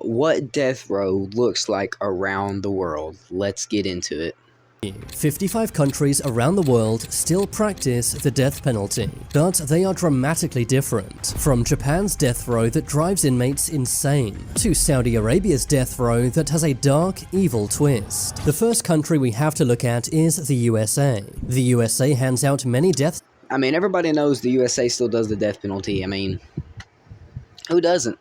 What death row looks like around the world. Let's get into it. 55 countries around the world still practice the death penalty, but they are dramatically different. From Japan's death row that drives inmates insane, to Saudi Arabia's death row that has a dark, evil twist. The first country we have to look at is the USA. The USA hands out many death I mean, everybody knows the USA still does the death penalty. I mean, who doesn't?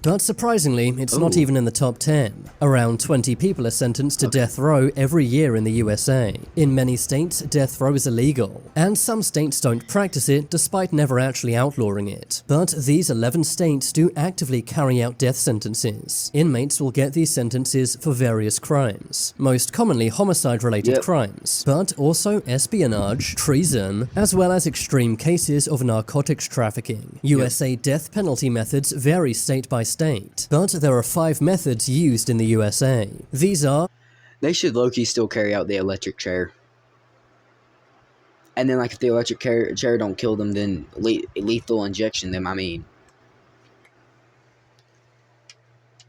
But surprisingly, it's not even in the top 10. Around 20 people are sentenced to death row every year in the USA. In many states, death row is illegal, and some states don't practice it despite never actually outlawing it. But these 11 states do actively carry out death sentences. Inmates will get these sentences for various crimes, most commonly homicide-related crimes, but also espionage, treason, as well as extreme cases of narcotics trafficking. USA death penalty methods vary state by state, but there are 5 methods used in the USA. These are: they should low-key still carry out the electric chair. And then, like, if the electric chair don't kill them, then lethal injection them. I mean,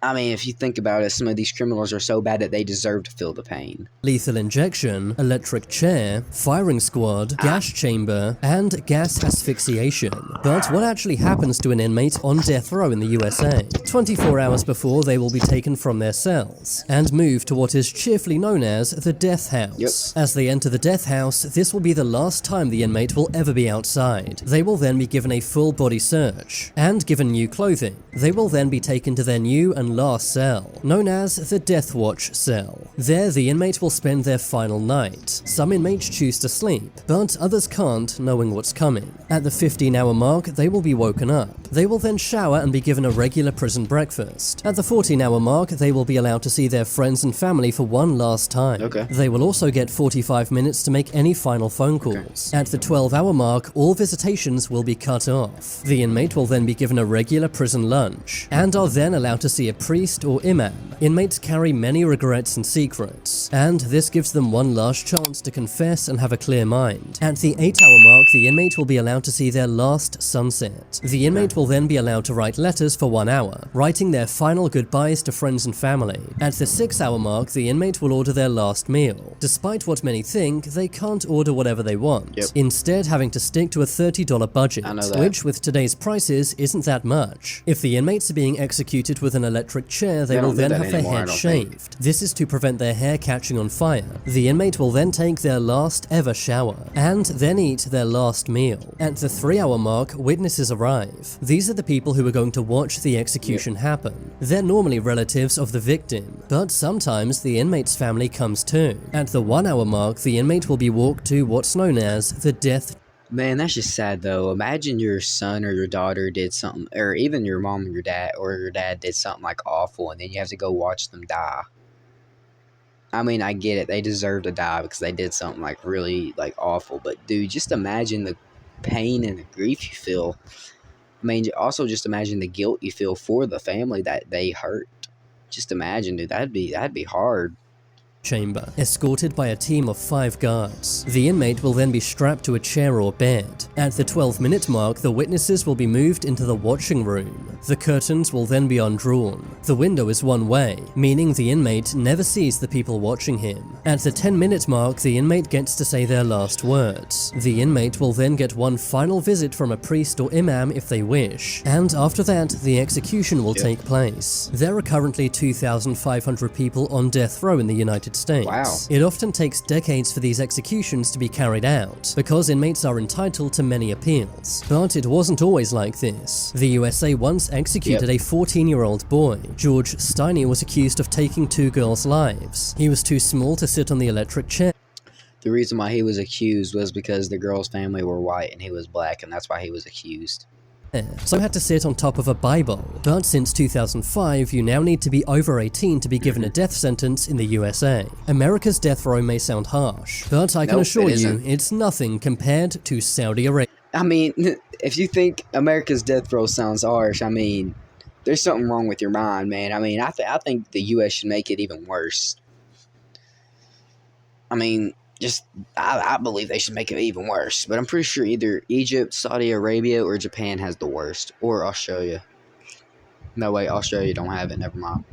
if you think about it, some of these criminals are so bad that they deserve to feel the pain. lethal injection, electric chair, firing squad, gas chamber, and gas asphyxiation. But what actually happens to an inmate on death row in the USA? 24 hours before, they will be taken from their cells and moved to what is cheerfully known as the death house. As they enter the death house, this will be the last time the inmate will ever be outside. They will then be given a full body search and given new clothing. They will then be taken to their new and last cell, known as the Death Watch cell. There, the inmate will spend their final night. Some inmates choose to sleep, but others can't, knowing what's coming. At the 15-hour mark, they will be woken up. They will then shower and be given a regular prison breakfast. At the 14-hour mark, they will be allowed to see their friends and family for one last time. They will also get 45 minutes to make any final phone calls. At the 12-hour mark, all visitations will be cut off. The inmate will then be given a regular prison lunch, and are then allowed to see a priest or imam. Inmates carry many regrets and secrets, and this gives them one last chance to confess and have a clear mind. At the 8-hour mark, the inmate will be allowed to see their last sunset. The inmate will then be allowed to write letters for 1 hour, writing their final goodbyes to friends and family. At the 6-hour mark, the inmate will order their last meal. Despite what many think, they can't order whatever they want, instead having to stick to a $30 budget, which with today's prices isn't that much. If the inmates are being executed with an electric chair, they will then have their head shaved. This is to prevent their hair catching on fire. The inmate will then take their last ever shower, and then eat their last meal. At the 3-hour mark, witnesses arrive. These are the people who are going to watch the execution happen. They're normally relatives of the victim, but sometimes the inmate's family comes too. At the 1-hour mark, the inmate will be walked to what's known as the death. Man, that's just sad, though. Imagine your son or your daughter did something, or even your mom or your dad did something, like, awful, and then you have to go watch them die. I mean, I get it. They deserve to die because they did something, like, really, like, awful. But, dude, just imagine the pain and the grief you feel. I mean, also just imagine the guilt you feel for the family that they hurt. Just imagine, dude. That'd be hard. Chamber, escorted by a team of 5 guards. The inmate will then be strapped to a chair or bed. At the 12-minute mark, the witnesses will be moved into the watching room. The curtains will then be undrawn. The window is one way, meaning the inmate never sees the people watching him. At the 10-minute mark, the inmate gets to say their last words. The inmate will then get one final visit from a priest or imam if they wish, and after that, the execution will take place. There are currently 2,500 people on death row in the United States. Wow. It often takes decades for these executions to be carried out, because inmates are entitled to many appeals. But it wasn't always like this. The USA once executed a 14-year-old boy. George Steiny was accused of taking 2 girls' lives. He was too small to sit on the electric chair. The reason why he was accused was because the girl's family were white and he was black, and that's why he was accused. So had to sit on top of a Bible. But since 2005, you now need to be over 18 to be given a death sentence in the USA. America's death row may sound harsh, but I can assure you, it's nothing compared to Saudi Arabia. I mean, if you think America's death row sounds harsh, I mean, there's something wrong with your mind, man. I mean, I think the U.S. should make it even worse. I mean, I believe they should make it even worse. But I'm pretty sure either Egypt, Saudi Arabia, or Japan has the worst. Or Australia. No, wait, Australia don't have it. Never mind.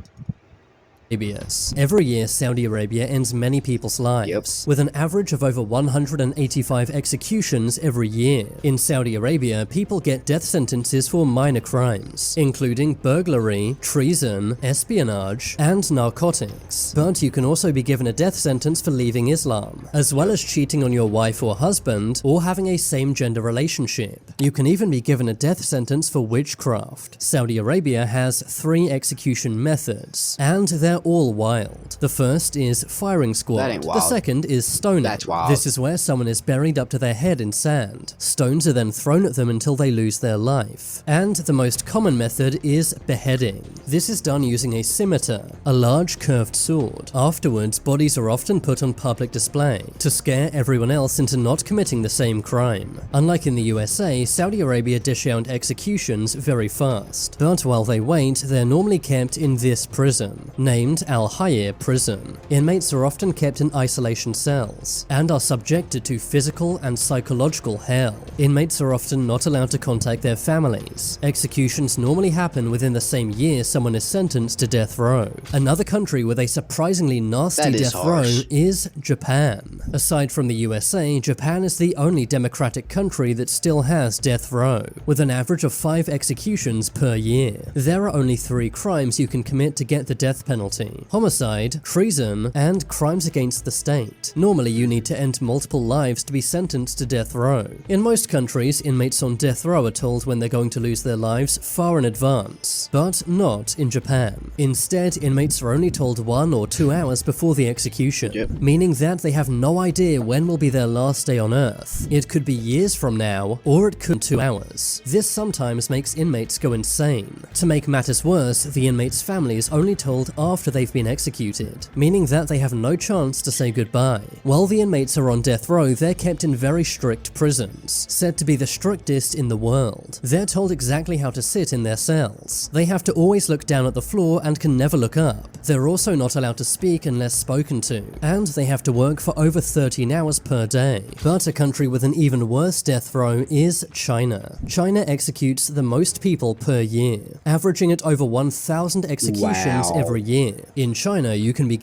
Every year, Saudi Arabia ends many people's lives, with an average of over 185 executions every year. In Saudi Arabia, people get death sentences for minor crimes, including burglary, treason, espionage, and narcotics. But you can also be given a death sentence for leaving Islam, as well as cheating on your wife or husband, or having a same-gender relationship. You can even be given a death sentence for witchcraft. Saudi Arabia has 3 execution methods, and they're all wild. The first is firing squad. That ain't wild. The second is stoning. That's wild. This is where someone is buried up to their head in sand. Stones are then thrown at them until they lose their life. And the most common method is beheading. This is done using a scimitar, a large curved sword. Afterwards, bodies are often put on public display to scare everyone else into not committing the same crime. Unlike in the USA, Saudi Arabia dish out executions very fast. But while they wait, they're normally kept in this prison, named Al Hayr Prison. Inmates are often kept in isolation cells and are subjected to physical and psychological hell. Inmates are often not allowed to contact their families. Executions normally happen within the same year someone is sentenced to death row. Another country with a surprisingly nasty death row is Japan. Aside from the USA, Japan is the only democratic country that still has death row, with an average of 5 executions per year. There are only 3 crimes you can commit to get the death penalty: homicide, treason, and crimes against the state. Normally, you need to end multiple lives to be sentenced to death row. In most countries, inmates on death row are told when they're going to lose their lives far in advance, but not in Japan. Instead, inmates are only told 1 or 2 hours before the execution, meaning that they have no idea when will be their last day on Earth. It could be years from now, or it could be 2 hours. This sometimes makes inmates go insane. To make matters worse, the inmate's family is only told after they've been executed, meaning that they have no chance to say goodbye. While the inmates are on death row, they're kept in very strict prisons, said to be the strictest in the world. They're told exactly how to sit in their cells. They have to always look down at the floor and can never look up. They're also not allowed to speak unless spoken to, and they have to work for over 13 hours per day. But a country with an even worse death row is China. China executes the most people per year, averaging at over 1,000 executions every year. In China, you can be...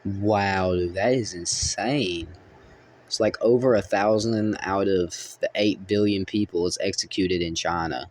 Wow, dude, that is insane. It's like over 1,000 out of the 8 billion people is executed in China.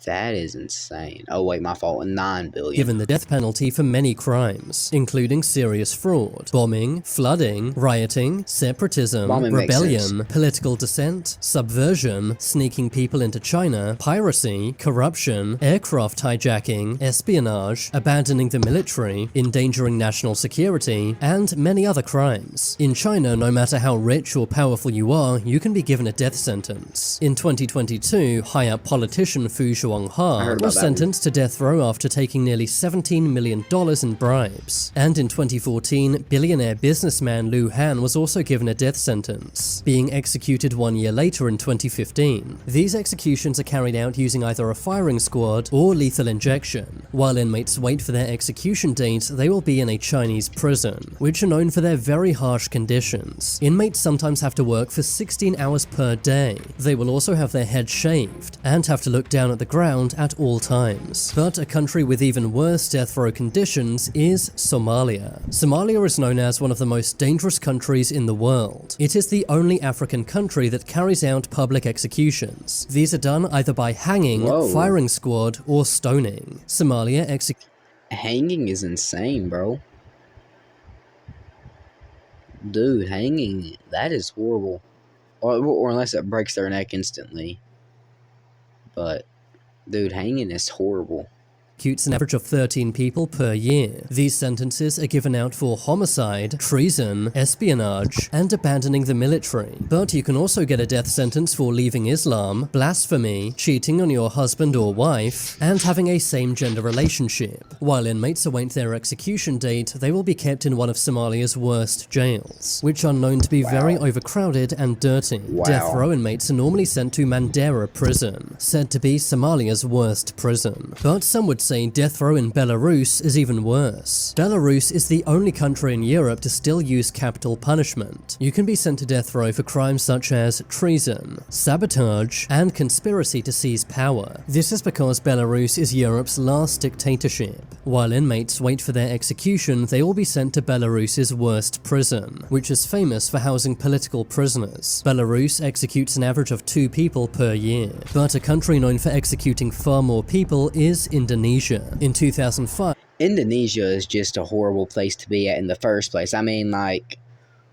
That is insane. Oh wait, my fault. 9 billion. Given the death penalty for many crimes, including serious fraud, bombing, flooding, rioting, separatism, rebellion, political dissent, subversion, sneaking people into China, piracy, corruption, aircraft hijacking, espionage, abandoning the military, endangering national security, and many other crimes. In China, no matter how rich or powerful you are, you can be given a death sentence. In 2022, high-up politician Fu Zhuangha was sentenced to death row after taking nearly $17 million in bribes. And in 2014, billionaire businessman Liu Han was also given a death sentence, being executed 1 year later in 2015. These executions are carried out using either a firing squad or lethal injection. While inmates wait for their execution date, they will be in a Chinese prison, which are known for their very harsh conditions. Inmates sometimes have to work for 16 hours per day. They will also have their heads shaved and have to look down at the ground at all times. But a country with even worse death row conditions is Somalia. Somalia is known as one of the most dangerous countries in the world. It is the only African country that carries out public executions. These are done either by hanging, firing squad, or stoning. Somalia Hanging is insane, bro. Dude, hanging, that is horrible. Or unless it breaks their neck instantly. But dude, hanging is horrible. Executes an average of 13 people per year. These sentences are given out for homicide, treason, espionage, and abandoning the military. But you can also get a death sentence for leaving Islam, blasphemy, cheating on your husband or wife, and having a same-gender relationship. While inmates await their execution date, they will be kept in one of Somalia's worst jails, which are known to be very overcrowded and dirty. Death row inmates are normally sent to Mandera prison, said to be Somalia's worst prison. But some would say say death row in Belarus is even worse. Belarus is the only country in Europe to still use capital punishment. You can be sent to death row for crimes such as treason, sabotage, and conspiracy to seize power. This is because Belarus is Europe's last dictatorship. While inmates wait for their execution, they will be sent to Belarus's worst prison, which is famous for housing political prisoners. Belarus executes an average of 2 people per year, but a country known for executing far more people is Indonesia. In 2005, Indonesia is just a horrible place to be at in the first place. I mean, like,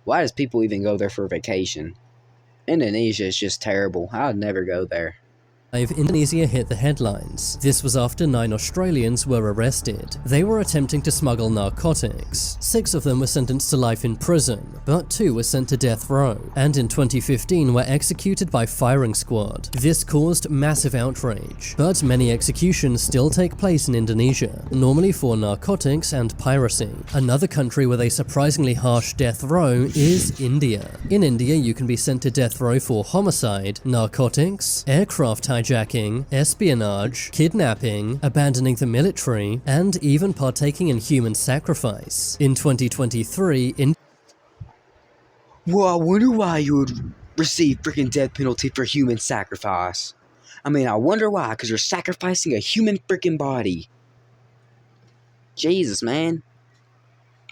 why does people even go there for vacation? Indonesia is just terrible. I would never go there. Indonesia hit the headlines. This was after 9 Australians were arrested. They were attempting to smuggle narcotics. 6 of them were sentenced to life in prison, but 2 were sent to death row, and in 2015 were executed by firing squad. This caused massive outrage, but many executions still take place in Indonesia, normally for narcotics and piracy. Another country with a surprisingly harsh death row is India. In India, you can be sent to death row for homicide, narcotics, aircraft hijacking, espionage, kidnapping, abandoning the military, and even partaking in human sacrifice. In 2023, Well, I wonder why you would receive freaking death penalty for human sacrifice. I mean, I wonder why, because you're sacrificing a human freaking body. Jesus, man.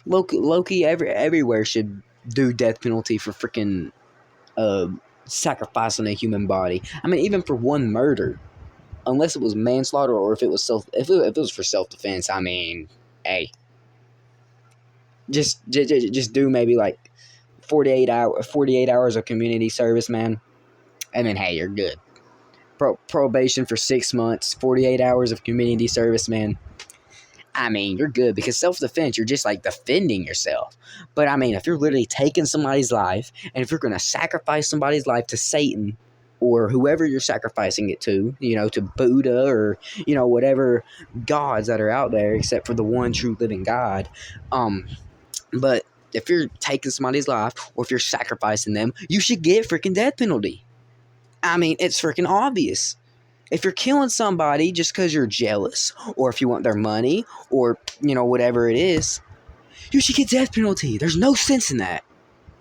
Loki everywhere should do death penalty for freaking sacrificing a human body. I mean, even for one murder, unless it was manslaughter or if it was for self-defense. I mean, hey, just do maybe like 48 hours of community service, man. I mean, hey, you're good. Probation for 6 months, 48 hours of community service, man. I mean, you're good, because self-defense, you're just like defending yourself. But I mean, if you're literally taking somebody's life, and if you're going to sacrifice somebody's life to Satan, or whoever you're sacrificing it to, to Buddha, or, whatever gods that are out there, except for the one true living God. But if you're taking somebody's life, or if you're sacrificing them, you should get freaking death penalty. I mean, it's freaking obvious. If you're killing somebody just because you're jealous, or if you want their money, or, whatever it is, you should get death penalty. There's no sense in that.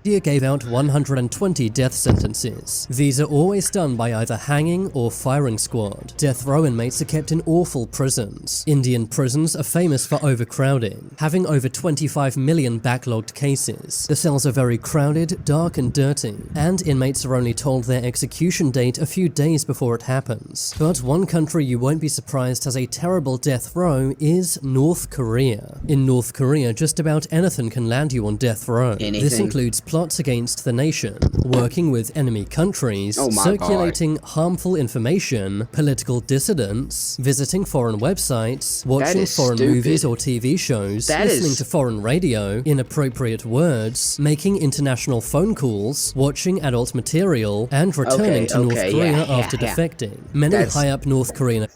India gave out 120 death sentences. These are always done by either hanging or firing squad. Death row inmates are kept in awful prisons. Indian prisons are famous for overcrowding, having over 25 million backlogged cases. The cells are very crowded, dark and dirty, and inmates are only told their execution date a few days before it happens. But one country you won't be surprised has a terrible death row is North Korea. In North Korea, just about anything can land you on death row. Anything. This includes plots against the nation, working with enemy countries, Oh my circulating harmful information, political dissidents, visiting foreign websites, watching is foreign stupid. movies or TV shows, That listening is- to foreign radio, inappropriate words, making international phone calls, watching adult material, and returning to North Korea after defecting. Many That's- high-up North Korean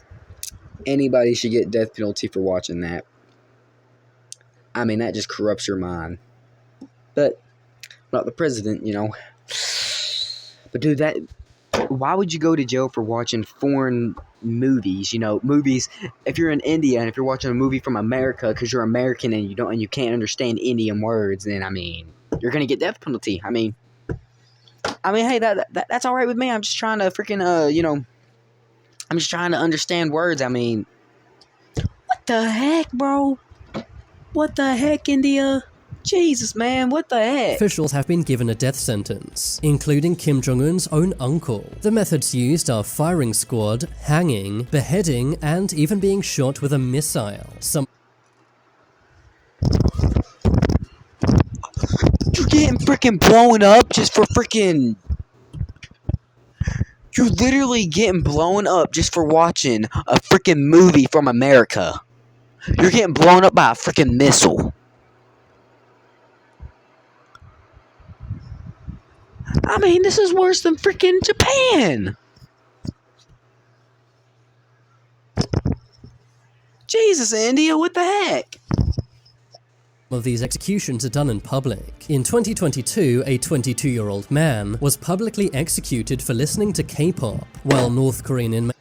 Anybody should get death penalty for watching that. I mean, that just corrupts your mind. But not the president, But dude, why would you go to jail for watching foreign movies? Movies. If you're in India and if you're watching a movie from America because you're American and you can't understand Indian words, then I mean, you're gonna get death penalty. I mean, hey, that's all right with me. I'm just trying to freaking I'm just trying to understand words. I mean, what the heck, bro? What the heck, India? Jesus, man, what the heck? officials have been given a death sentence, including Kim Jong-un's own uncle. The methods used are firing squad, hanging, beheading, and even being shot with a missile. You're getting freaking blown up just for freaking... You're literally getting blown up just for watching a freaking movie from America. You're getting blown up by a freaking missile. I mean, this is worse than freaking Japan. Jesus, India, what the heck? of these executions are done in public. In 2022, a 22-year-old man was publicly executed for listening to K-pop, while North Korean inmates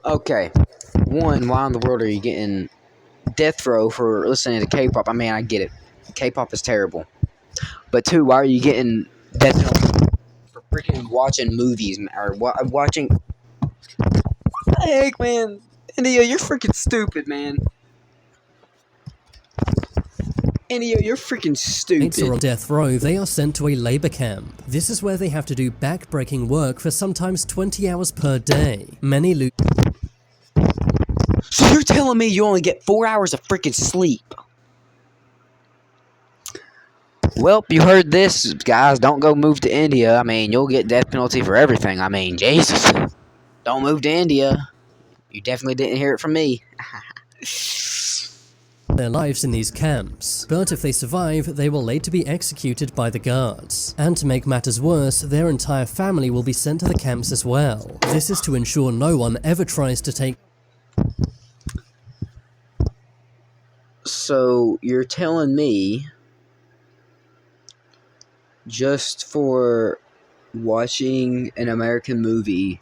Okay. One, why in the world are you getting death row for listening to K-pop? I mean, I get it. K-pop is terrible. But two, why are you getting death row for freaking watching movies or watching? Heck, man, India, you're freaking stupid, man. India, you're freaking Inmates are on stupid. death row, they are sent to a labor camp. This is where they have to do back-breaking work for sometimes 20 hours per day. Many lose. So you're telling me you only get 4 hours of freaking sleep? Well, you heard this, guys. Don't go move to India. I mean, you'll get death penalty for everything. I mean, Jesus. Don't move to India. You definitely didn't hear it from me. Their lives in these camps, but if they survive, they will later be executed by the guards. And to make matters worse, their entire family will be sent to the camps as well. This is to ensure no one ever tries to take. So, you're telling me just for watching an American movie,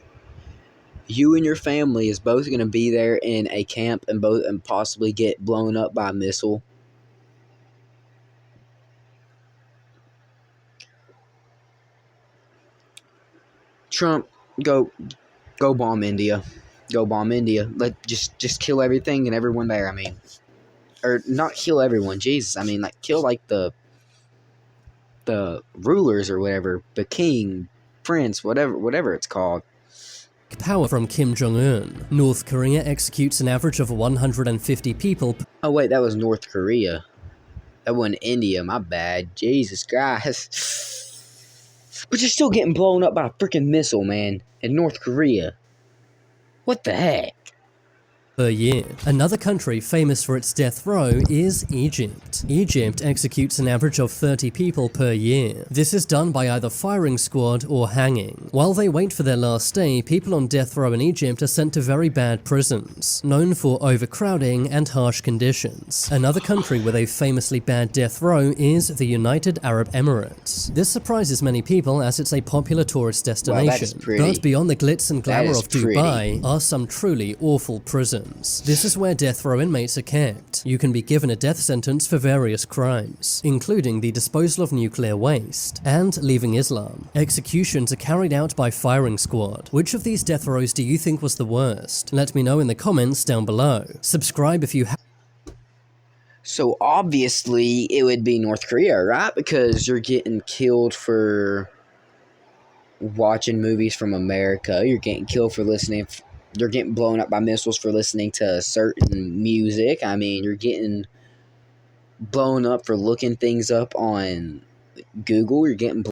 you and your family is both going to be there in a camp and possibly get blown up by a missile? Trump, go bomb India. Go bomb India. Just kill everything and everyone there. I mean, or not kill everyone. Jesus, I mean, like kill like the rulers or whatever, the king, prince, whatever it's called. Power from Kim Jong-un. North Korea executes an average of 150 people. Oh wait, that was North Korea. That wasn't India. My bad. Jesus Christ. But you're still getting blown up by a freaking missile, man, in North Korea. What the heck? Per year. Another country famous for its death row is Egypt. Egypt executes an average of 30 people per year. This is done by either firing squad or hanging. While they wait for their last day, people on death row in Egypt are sent to very bad prisons, known for overcrowding and harsh conditions. Another country with a famously bad death row is the United Arab Emirates. This surprises many people as it's a popular tourist destination, but beyond the glitz and glamour of Dubai are some truly awful prisons. This is where death row inmates are kept. You can be given a death sentence for various crimes, including the disposal of nuclear waste and leaving Islam. Executions are carried out by firing squad. Which of these death rows do you think was the worst? Let me know in the comments down below. Subscribe if you have. So obviously it would be North Korea, right? Because you're getting killed for watching movies from America. You're getting killed for listening. You're getting blown up by missiles for listening to certain music. I mean, you're getting blown up for looking things up on Google. You're getting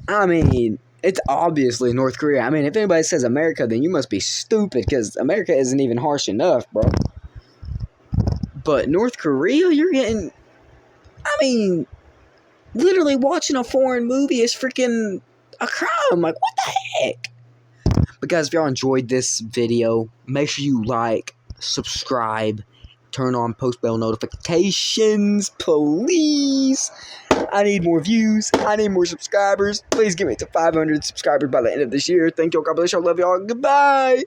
I mean, it's obviously North Korea. I mean, if anybody says America, then you must be stupid, because America isn't even harsh enough, bro. But North Korea, you're getting... I mean, literally watching a foreign movie is freaking a crime. Like, what the heck? But guys, if y'all enjoyed this video, make sure you like, subscribe, turn on post bell notifications, please. I need more views. I need more subscribers. Please get me to 500 subscribers by the end of this year. Thank y'all. God bless y'all. Love y'all. Goodbye.